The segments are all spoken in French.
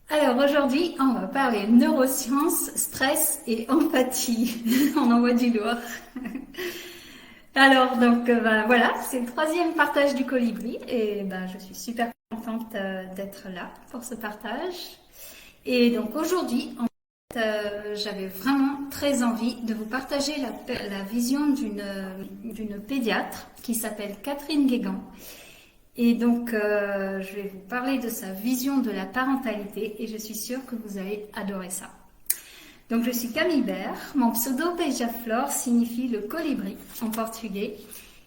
Alors aujourd'hui, on va parler neurosciences, stress et empathie. On envoie du lourd. Alors voilà, c'est le troisième partage du colibri et je suis super contente d'être là pour ce partage. Et donc aujourd'hui, j'avais vraiment très envie de vous partager la vision d'une pédiatre qui s'appelle Catherine Guégan. Et donc, je vais vous parler de sa vision de la parentalité et je suis sûre que vous allez adorer ça. Donc, je suis Camille Bert. Mon pseudo Beija-Flor signifie le colibri en portugais.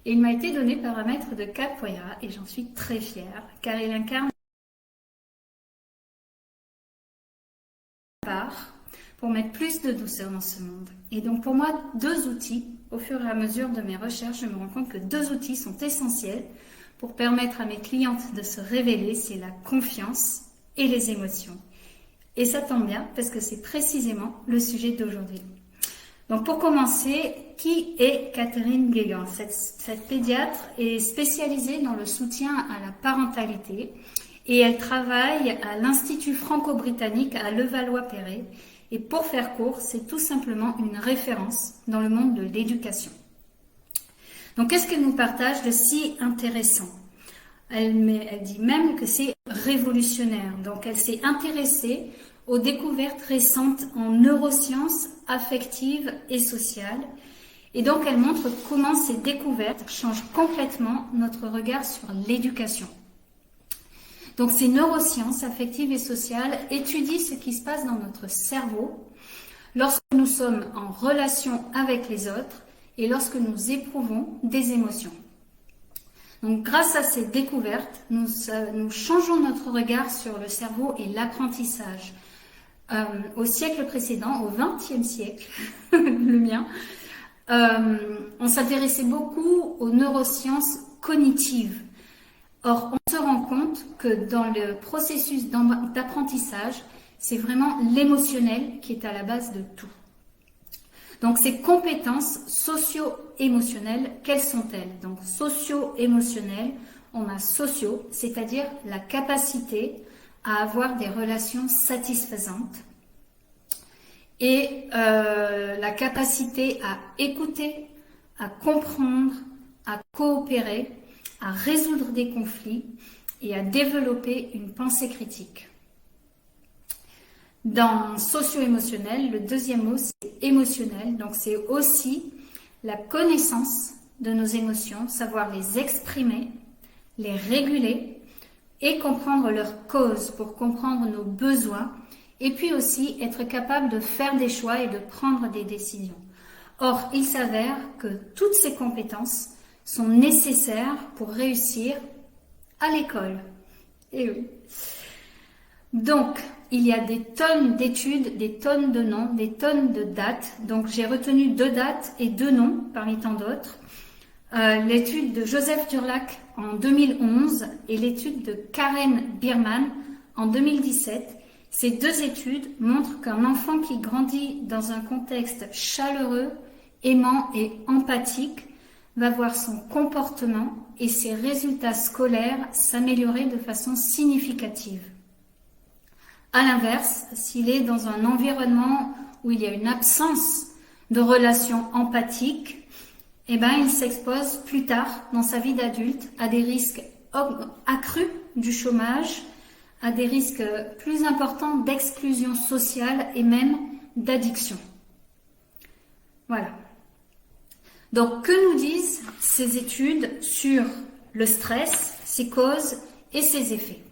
Et il m'a été donné par un maître de capoeira et j'en suis très fière car il incarne la part pour mettre plus de douceur dans ce monde. Et donc, pour moi, deux outils, au fur et à mesure de mes recherches, je me rends compte que deux outils sont essentiels pour permettre à mes clientes de se révéler, c'est la confiance et les émotions. Et ça tombe bien parce que c'est précisément le sujet d'aujourd'hui. Donc pour commencer, qui est Catherine Guégan? Cette pédiatre est spécialisée dans le soutien à la parentalité et elle travaille à l'Institut franco-britannique à Levallois-Perret. Et pour faire court, c'est tout simplement une référence dans le monde de l'éducation. Donc, qu'est-ce qu'elle nous partage de si intéressant? Elle dit même que c'est révolutionnaire. Donc, elle s'est intéressée aux découvertes récentes en neurosciences affectives et sociales. Et donc, elle montre comment ces découvertes changent complètement notre regard sur l'éducation. Donc, ces neurosciences affectives et sociales étudient ce qui se passe dans notre cerveau lorsque nous sommes en relation avec les autres et lorsque nous éprouvons des émotions. Donc, grâce à ces découvertes, nous changeons notre regard sur le cerveau et l'apprentissage. Au siècle précédent, au XXe siècle, le mien, on s'intéressait beaucoup aux neurosciences cognitives. Or, on se rend compte que dans le processus d'apprentissage, c'est vraiment l'émotionnel qui est à la base de tout. Donc, ces compétences socio-émotionnelles, quelles sont-elles? Donc, socio-émotionnelles, on a socio, c'est-à-dire la capacité à avoir des relations satisfaisantes et la capacité à écouter, à comprendre, à coopérer, à résoudre des conflits et à développer une pensée critique. Dans socio-émotionnel, le deuxième mot, c'est émotionnel. Donc, c'est aussi la connaissance de nos émotions, savoir les exprimer, les réguler et comprendre leurs causes pour comprendre nos besoins et puis aussi être capable de faire des choix et de prendre des décisions. Or, il s'avère que toutes ces compétences sont nécessaires pour réussir à l'école. Et oui. Donc, il y a des tonnes d'études, des tonnes de noms, des tonnes de dates. Donc, j'ai retenu 2 dates et 2 noms parmi tant d'autres. L'étude de Joseph Durlac en 2011 et l'étude de Karen Bierman en 2017. Ces 2 études montrent qu'un enfant qui grandit dans un contexte chaleureux, aimant et empathique va voir son comportement et ses résultats scolaires s'améliorer de façon significative. À l'inverse, s'il est dans un environnement où il y a une absence de relations empathiques, il s'expose plus tard dans sa vie d'adulte à des risques accrus du chômage, à des risques plus importants d'exclusion sociale et même d'addiction. Voilà. Donc, que nous disent ces études sur le stress, ses causes et ses effets?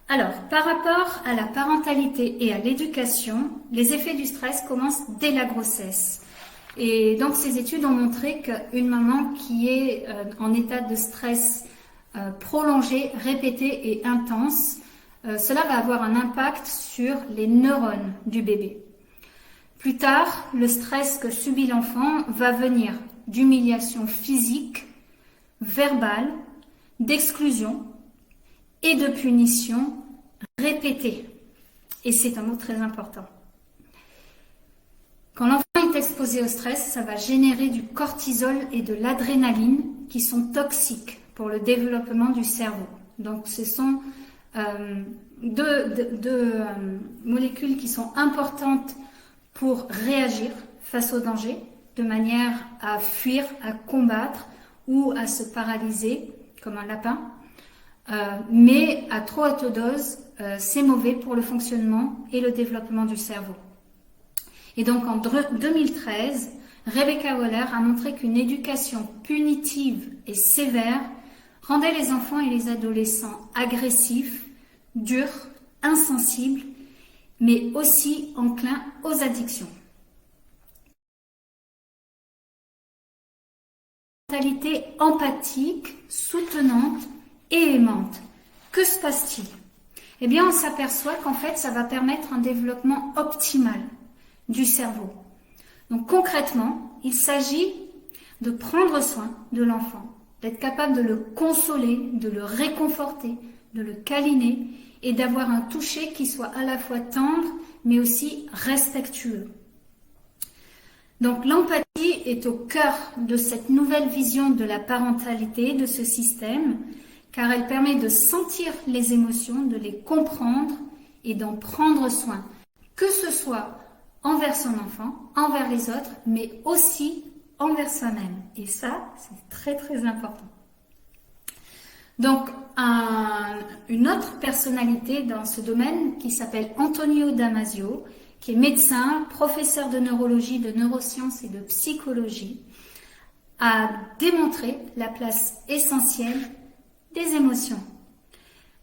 Alors, par rapport à la parentalité et à l'éducation, les effets du stress commencent dès la grossesse. Et donc, ces études ont montré qu'une maman qui est en état de stress prolongé, répété et intense, cela va avoir un impact sur les neurones du bébé. Plus tard, le stress que subit l'enfant va venir d'humiliation physique, verbale, d'exclusion et de punition répétée. Et c'est un mot très important. Quand l'enfant est exposé au stress, ça va générer du cortisol et de l'adrénaline qui sont toxiques pour le développement du cerveau. Donc ce sont deux molécules qui sont importantes pour réagir face au danger, de manière à fuir, à combattre ou à se paralyser comme un lapin. Mais à trop haute dose, c'est mauvais pour le fonctionnement et le développement du cerveau. Et donc en 2013, Rebecca Waller a montré qu'une éducation punitive et sévère rendait les enfants et les adolescents agressifs, durs, insensibles, mais aussi enclins aux addictions. Mentalité empathique, soutenante et aimante. Que se passe-t-il? Eh bien, on s'aperçoit qu'en fait, ça va permettre un développement optimal du cerveau. Donc concrètement, il s'agit de prendre soin de l'enfant, d'être capable de le consoler, de le réconforter, de le câliner et d'avoir un toucher qui soit à la fois tendre mais aussi respectueux. Donc l'empathie est au cœur de cette nouvelle vision de la parentalité, de ce système, car elle permet de sentir les émotions, de les comprendre et d'en prendre soin, que ce soit envers son enfant, envers les autres, mais aussi envers soi-même. Et ça, c'est très très important. Donc, une autre personnalité dans ce domaine qui s'appelle Antonio Damasio, qui est médecin, professeur de neurologie, de neurosciences et de psychologie, a démontré la place essentielle des émotions.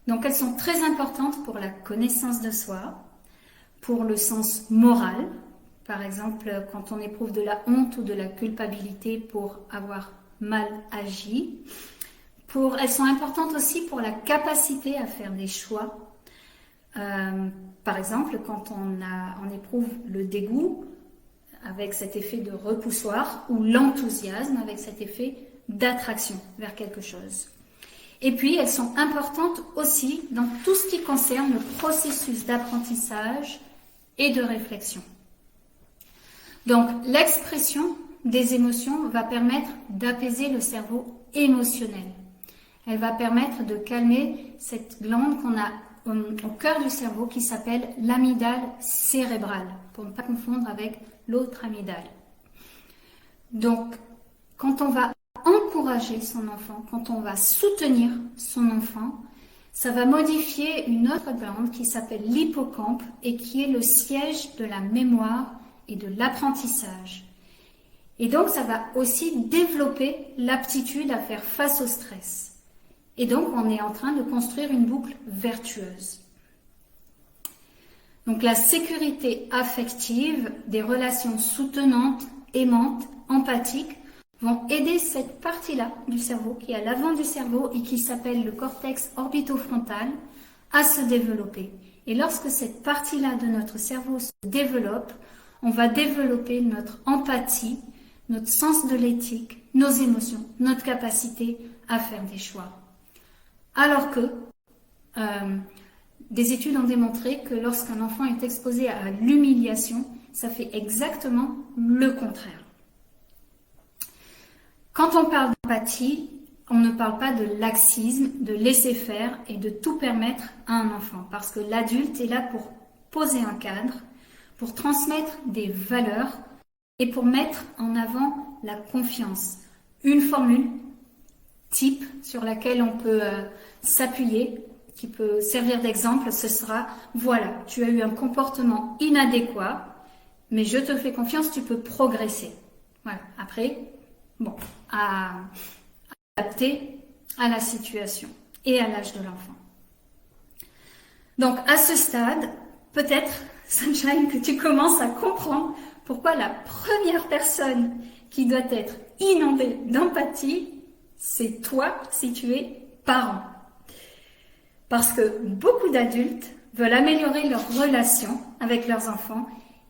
Donc, elles sont très importantes pour la connaissance de soi, pour le sens moral, par exemple quand on éprouve de la honte ou de la culpabilité pour avoir mal agi. Elles sont importantes aussi pour la capacité à faire des choix. Par exemple, quand on éprouve le dégoût avec cet effet de repoussoir ou l'enthousiasme avec cet effet d'attraction vers quelque chose. Et puis, elles sont importantes aussi dans tout ce qui concerne le processus d'apprentissage et de réflexion. Donc, l'expression des émotions va permettre d'apaiser le cerveau émotionnel. Elle va permettre de calmer cette glande qu'on a au cœur du cerveau qui s'appelle l'amygdale cérébrale, pour ne pas confondre avec l'autre amygdale. Donc, quand on va encourager son enfant, quand on va soutenir son enfant, ça va modifier une autre glande qui s'appelle l'hippocampe et qui est le siège de la mémoire et de l'apprentissage. Et donc, ça va aussi développer l'aptitude à faire face au stress. Et donc, on est en train de construire une boucle vertueuse. Donc, la sécurité affective, des relations soutenantes, aimantes, empathiques, vont aider cette partie-là du cerveau, qui est à l'avant du cerveau et qui s'appelle le cortex orbitofrontal, à se développer. Et lorsque cette partie-là de notre cerveau se développe, on va développer notre empathie, notre sens de l'éthique, nos émotions, notre capacité à faire des choix. Alors que des études ont démontré que lorsqu'un enfant est exposé à l'humiliation, ça fait exactement le contraire. Quand on parle d'empathie, on ne parle pas de laxisme, de laisser faire et de tout permettre à un enfant. Parce que l'adulte est là pour poser un cadre, pour transmettre des valeurs et pour mettre en avant la confiance. Une formule type sur laquelle on peut s'appuyer, qui peut servir d'exemple, ce sera « Voilà, tu as eu un comportement inadéquat, mais je te fais confiance, tu peux progresser. » Voilà. Après, bon, à adapter à la situation et à l'âge de l'enfant. Donc, à ce stade, peut-être, Sunshine, que tu commences à comprendre pourquoi la première personne qui doit être inondée d'empathie, c'est toi si tu es parent. Parce que beaucoup d'adultes veulent améliorer leurs relations avec leurs enfants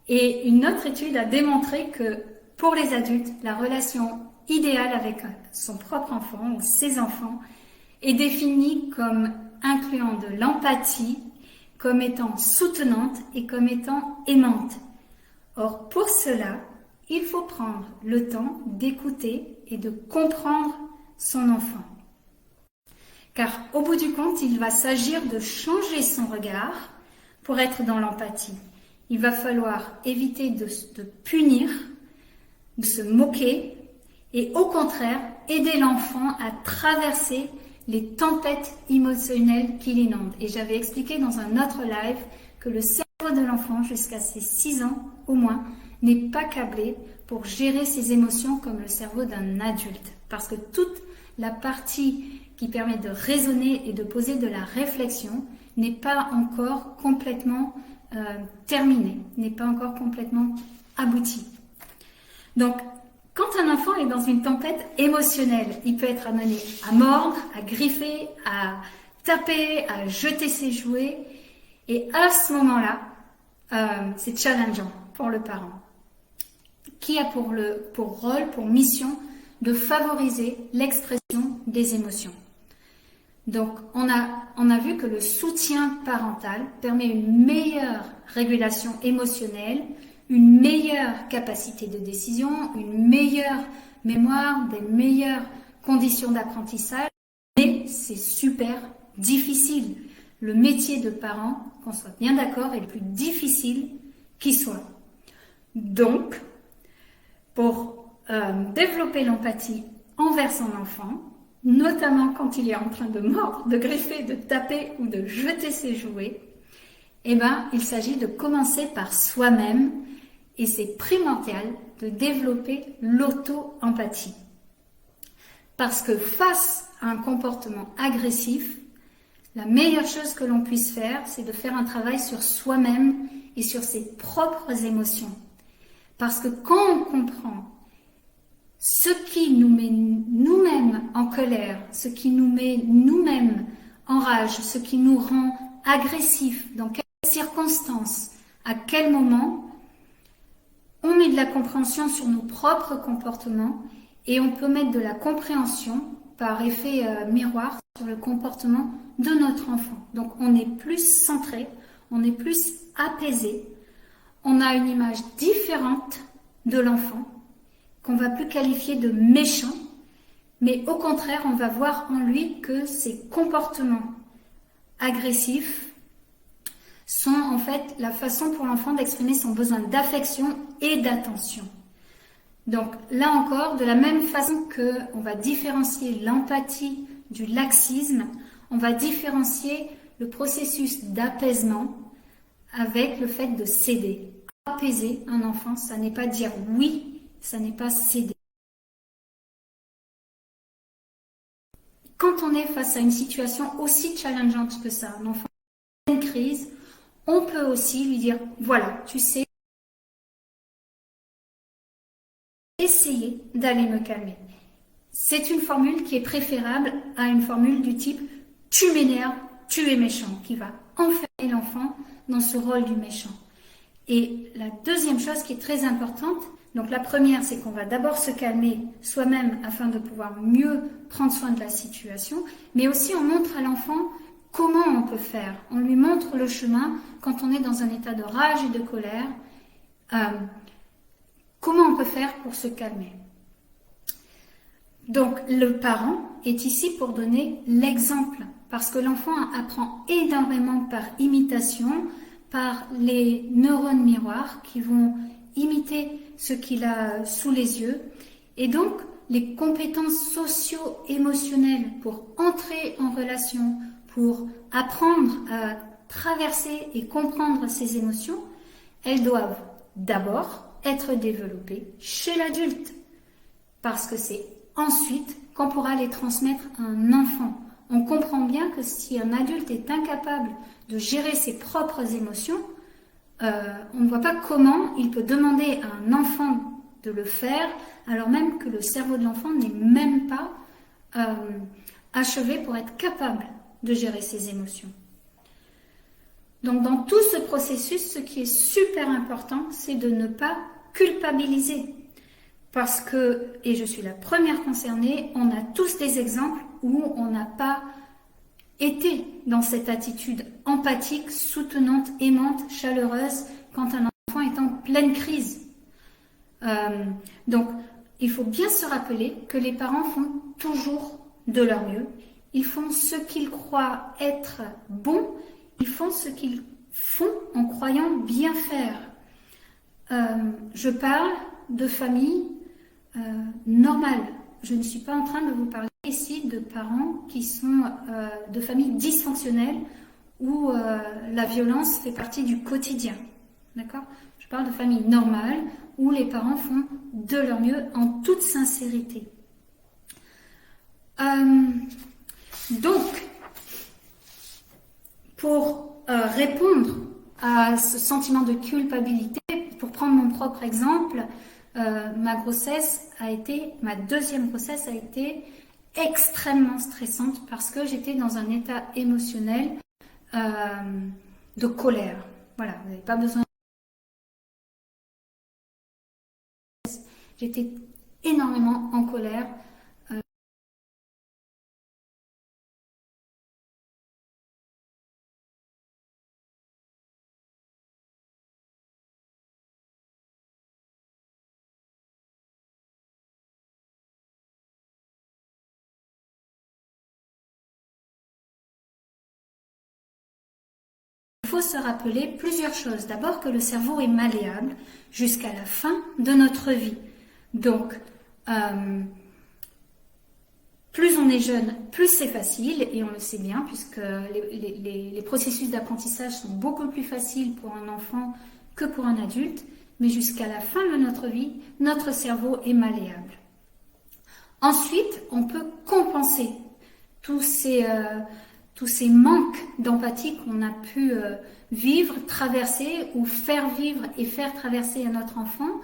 et une autre étude a démontré que pour les adultes, la relation idéale avec son propre enfant ou ses enfants est définie comme incluant de l'empathie, comme étant soutenante et comme étant aimante. Or, pour cela, il faut prendre le temps d'écouter et de comprendre son enfant. Car au bout du compte, il va s'agir de changer son regard pour être dans l'empathie. Il va falloir éviter de punir, de se moquer et au contraire, aider l'enfant à traverser les tempêtes émotionnelles qui l'inondent. Et j'avais expliqué dans un autre live que le cerveau de l'enfant, jusqu'à ses 6 ans au moins, n'est pas câblé pour gérer ses émotions comme le cerveau d'un adulte. Parce que toute la partie qui permet de raisonner et de poser de la réflexion n'est pas encore complètement terminée, n'est pas encore complètement aboutie. Donc, quand un enfant est dans une tempête émotionnelle, il peut être amené à mordre, à griffer, à taper, à jeter ses jouets. Et à ce moment-là, c'est challengeant pour le parent, qui a pour rôle, pour mission, de favoriser l'expression des émotions. Donc, on a vu que le soutien parental permet une meilleure régulation émotionnelle, une meilleure capacité de décision, une meilleure mémoire, des meilleures conditions d'apprentissage, mais c'est super difficile. Le métier de parent, qu'on soit bien d'accord, est le plus difficile qui soit. Donc, pour développer l'empathie envers son enfant, notamment quand il est en train de mordre, de griffer, de taper ou de jeter ses jouets, il s'agit de commencer par soi-même et c'est primordial de développer l'auto-empathie. Parce que face à un comportement agressif, la meilleure chose que l'on puisse faire, c'est de faire un travail sur soi-même et sur ses propres émotions. Parce que quand on comprend ce qui nous met nous-mêmes en colère, ce qui nous met nous-mêmes en rage, ce qui nous rend agressifs, dans quelles circonstances, à quel moment, on met de la compréhension sur nos propres comportements et on peut mettre de la compréhension par effet miroir sur le comportement de notre enfant. Donc on est plus centré, on est plus apaisé, on a une image différente de l'enfant qu'on va plus qualifier de méchant, mais au contraire, on va voir en lui que ses comportements agressifs sont en fait la façon pour l'enfant d'exprimer son besoin d'affection et d'attention. Donc là encore, de la même façon qu'on va différencier l'empathie du laxisme, on va différencier le processus d'apaisement avec le fait de céder. Apaiser un enfant, ça n'est pas dire oui, ça n'est pas céder. Quand on est face à une situation aussi challengeante que ça, un enfant en pleine crise, on peut aussi lui dire, voilà, tu sais, essayer d'aller me calmer. C'est une formule qui est préférable à une formule du type « tu m'énerves, tu es méchant » qui va enfermer l'enfant dans ce rôle du méchant. Et la deuxième chose qui est très importante, donc la première, c'est qu'on va d'abord se calmer soi-même afin de pouvoir mieux prendre soin de la situation, mais aussi on montre à l'enfant comment on peut faire. On lui montre le chemin quand on est dans un état de rage et de colère. Comment on peut faire pour se calmer? Donc le parent est ici pour donner l'exemple, parce que l'enfant apprend énormément par imitation, par les neurones miroirs qui vont imiter ce qu'il a sous les yeux. Et donc les compétences socio-émotionnelles pour entrer en relation, pour apprendre à traverser et comprendre ses émotions, elles doivent d'abord être développées chez l'adulte, parce que c'est ensuite qu'on pourra les transmettre à un enfant. On comprend bien que si un adulte est incapable de gérer ses propres émotions, on ne voit pas comment il peut demander à un enfant de le faire, alors même que le cerveau de l'enfant n'est même pas achevé pour être capable de gérer ses émotions. Donc dans tout ce processus, ce qui est super important, c'est de ne pas culpabiliser. Parce que, et je suis la première concernée, on a tous des exemples où on n'a pas été dans cette attitude empathique, soutenante, aimante, chaleureuse quand un enfant est en pleine crise. Donc, il faut bien se rappeler que les parents font toujours de leur mieux. Ils font ce qu'ils croient être bon. Ils font ce qu'ils font en croyant bien faire. Je parle de famille normale. Je ne suis pas en train de vous parler ici de parents qui sont de familles dysfonctionnelles où la violence fait partie du quotidien. D'accord ? Je parle de familles normales où les parents font de leur mieux en toute sincérité. Donc, pour répondre à ce sentiment de culpabilité, pour prendre mon propre exemple, ma deuxième grossesse a été extrêmement stressante parce que j'étais dans un état émotionnel de colère. Voilà, vous n'avez pas besoin. J'étais énormément en colère. Il faut se rappeler plusieurs choses. D'abord que le cerveau est malléable jusqu'à la fin de notre vie. Donc, plus on est jeune, plus c'est facile, et on le sait bien, puisque les processus d'apprentissage sont beaucoup plus faciles pour un enfant que pour un adulte, mais jusqu'à la fin de notre vie, notre cerveau est malléable. Ensuite, on peut compenser tous ces manques d'empathie qu'on a pu vivre, traverser ou faire vivre et faire traverser à notre enfant.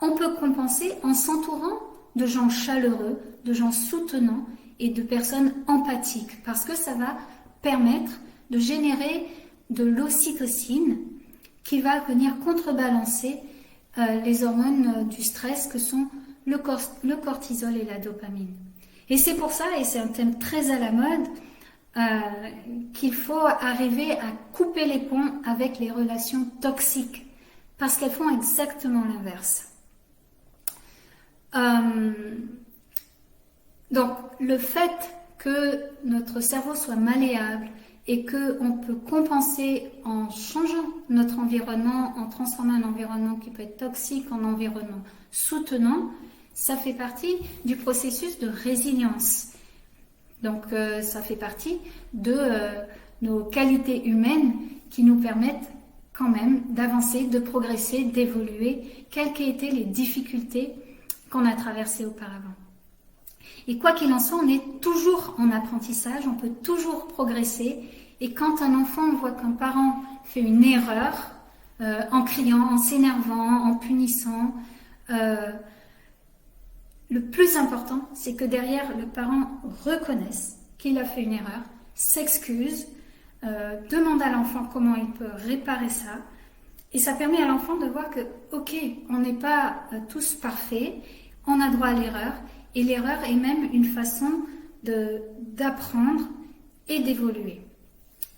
On peut compenser en s'entourant de gens chaleureux, de gens soutenants et de personnes empathiques, parce que ça va permettre de générer de l'ocytocine qui va venir contrebalancer les hormones du stress que sont le cortisol et la dopamine. Et c'est pour ça, et c'est un thème très à la mode, qu'il faut arriver à couper les ponts avec les relations toxiques, parce qu'elles font exactement l'inverse. Donc, le fait que notre cerveau soit malléable et qu'on peut compenser en changeant notre environnement, en transformant un environnement qui peut être toxique en environnement soutenant, ça fait partie du processus de résilience. Donc, ça fait partie de nos qualités humaines qui nous permettent quand même d'avancer, de progresser, d'évoluer, quelles qu'aient été les difficultés qu'on a traversées auparavant. Et quoi qu'il en soit, on est toujours en apprentissage, on peut toujours progresser. Et quand un enfant voit qu'un parent fait une erreur, en criant, en s'énervant, en punissant, le plus important, c'est que derrière, le parent reconnaisse qu'il a fait une erreur, s'excuse, demande à l'enfant comment il peut réparer ça. Et ça permet à l'enfant de voir que, ok, on n'est pas tous parfaits, on a droit à l'erreur. Et l'erreur est même une façon d'apprendre et d'évoluer.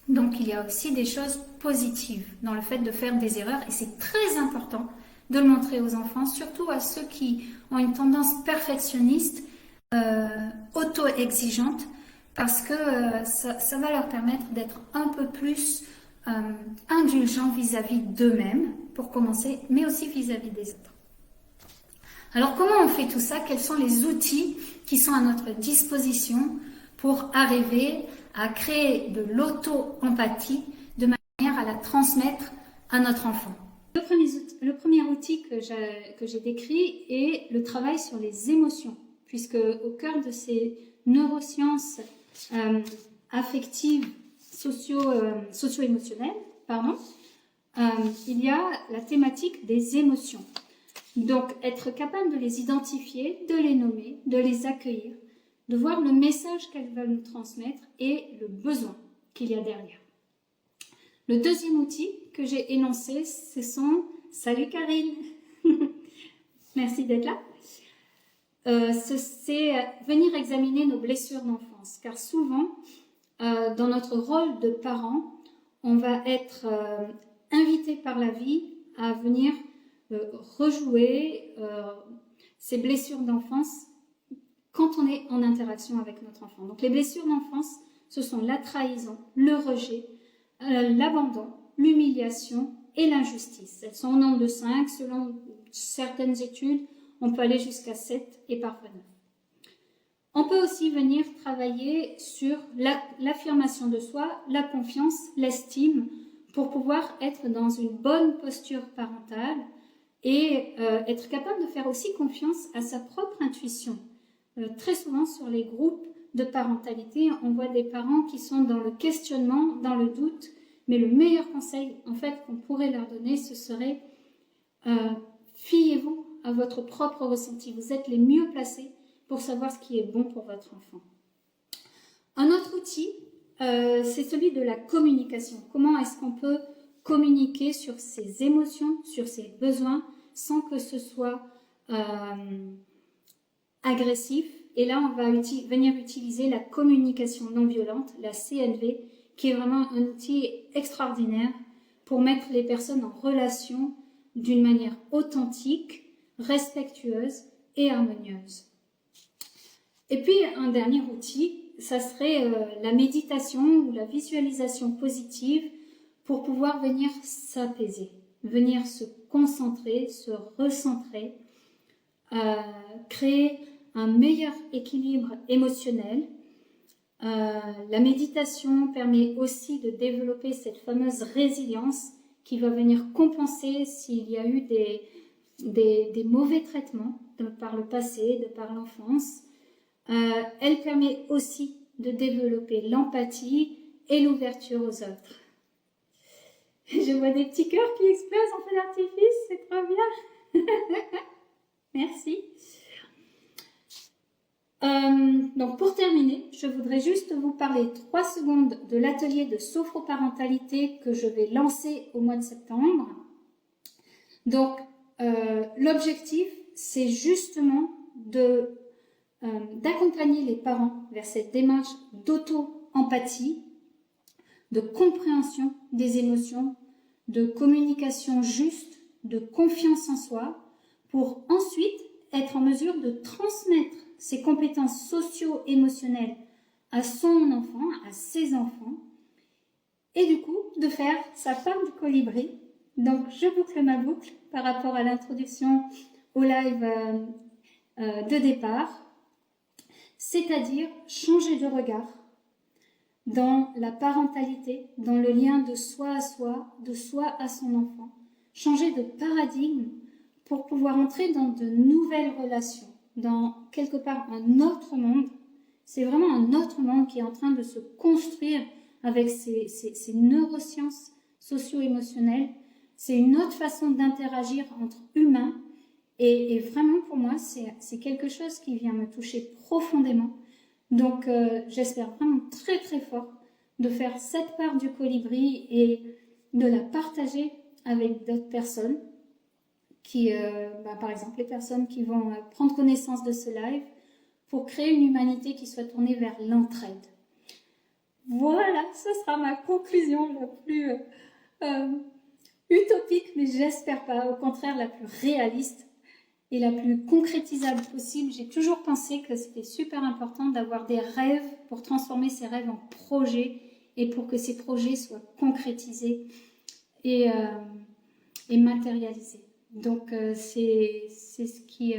Donc il y a aussi des choses positives dans le fait de faire des erreurs. Et c'est très important de le montrer aux enfants, surtout à ceux qui ont une tendance perfectionniste, auto-exigeante, parce que ça va leur permettre d'être un peu plus indulgents vis-à-vis d'eux-mêmes, pour commencer, mais aussi vis-à-vis des autres. Alors comment on fait tout ça? Quels sont les outils qui sont à notre disposition pour arriver à créer de l'auto-empathie de manière à la transmettre à notre enfant? Le premier outil que j'ai décrit est le travail sur les émotions, puisque au cœur de ces neurosciences affectives, socio-émotionnelles, il y a la thématique des émotions. Donc, être capable de les identifier, de les nommer, de les accueillir, de voir le message qu'elles veulent nous transmettre et le besoin qu'il y a derrière. Le deuxième outil que j'ai énoncé, ce sont... Salut Karine. Merci d'être là. C'est venir examiner nos blessures d'enfance, car souvent, dans notre rôle de parent, on va être invité par la vie à venir rejouer ces blessures d'enfance quand on est en interaction avec notre enfant. Donc les blessures d'enfance, ce sont la trahison, le rejet, l'abandon, l'humiliation et l'injustice. Elles sont au nombre de 5, selon certaines études, on peut aller jusqu'à 7 et parfois 9. On peut aussi venir travailler sur l'affirmation de soi, la confiance, l'estime, pour pouvoir être dans une bonne posture parentale et être capable de faire aussi confiance à sa propre intuition. Très souvent sur les groupes de parentalité, on voit des parents qui sont dans le questionnement, dans le doute, mais le meilleur conseil en fait qu'on pourrait leur donner, ce serait fiez-vous à votre propre ressenti. Vous êtes les mieux placés pour savoir ce qui est bon pour votre enfant. Un autre outil, c'est celui de la communication. Comment est-ce qu'on peut communiquer sur ses émotions, sur ses besoins, sans que ce soit agressif. Et là, on va venir utiliser la communication non violente, la CNV, qui est vraiment un outil extraordinaire pour mettre les personnes en relation d'une manière authentique, respectueuse et harmonieuse. Et puis, un dernier outil, ça serait la méditation ou la visualisation positive pour pouvoir venir s'apaiser, venir se concentrer, se recentrer, créer un meilleur équilibre émotionnel. La méditation permet aussi de développer cette fameuse résilience qui va venir compenser s'il y a eu des mauvais traitements par le passé, de par l'enfance. Elle permet aussi de développer l'empathie et l'ouverture aux autres. Je vois des petits cœurs qui explosent en feu d'artifice, c'est trop bien. Merci. Donc pour terminer, je voudrais juste vous parler 3 secondes de l'atelier de sophroparentalité que je vais lancer au mois de septembre. Donc l'objectif, c'est justement d'accompagner les parents vers cette démarche d'auto-empathie, de compréhension des émotions, de communication juste, de confiance en soi, pour ensuite être en mesure de transmettre ses compétences socio-émotionnelles à son enfant, à ses enfants, et du coup de faire sa part du colibri. Donc je boucle ma boucle par rapport à l'introduction au live de départ, c'est-à-dire changer de regard dans la parentalité, dans le lien de soi à soi, de soi à son enfant, changer de paradigme pour pouvoir entrer dans de nouvelles relations, dans quelque part un autre monde. C'est vraiment un autre monde qui est en train de se construire avec ces neurosciences socio-émotionnelles. C'est une autre façon d'interagir entre humains et vraiment pour moi c'est quelque chose qui vient me toucher profondément. Donc j'espère vraiment très très fort de faire cette part du colibri et de la partager avec d'autres personnes qui, par exemple les personnes qui vont prendre connaissance de ce live pour créer une humanité qui soit tournée vers l'entraide. Voilà, ce sera ma conclusion la plus utopique, mais j'espère pas, au contraire la plus réaliste et la plus concrétisable possible. J'ai toujours pensé que c'était super important d'avoir des rêves pour transformer ces rêves en projets et pour que ces projets soient concrétisés et matérialisés. Donc c'est ce qui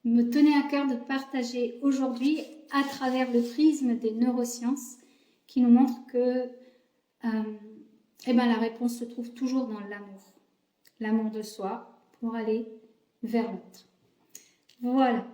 me tenait à cœur de partager aujourd'hui à travers le prisme des neurosciences qui nous montre que la réponse se trouve toujours dans l'amour de soi pour aller vers l'autre. Voilà.